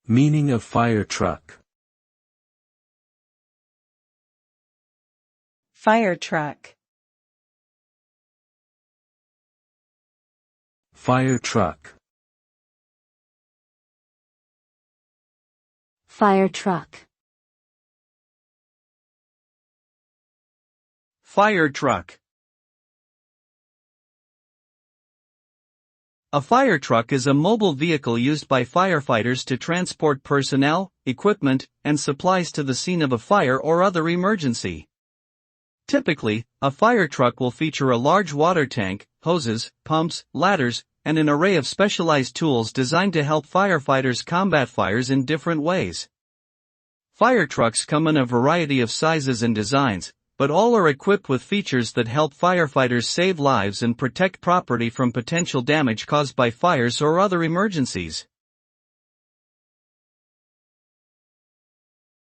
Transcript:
Meaning of fire truck. Fire truck. Fire truck. Fire truck. Fire truck. A fire truck is a mobile vehicle used by firefighters to transport personnel, equipment, and supplies to the scene of a fire or other emergency. Typically, a fire truck will feature a large water tank, hoses, pumps, ladders, and an array of specialized tools designed to help firefighters combat fires in different ways. Fire trucks come in a variety of sizes and designs, but all are equipped with features that help firefighters save lives and protect property from potential damage caused by fires or other emergencies.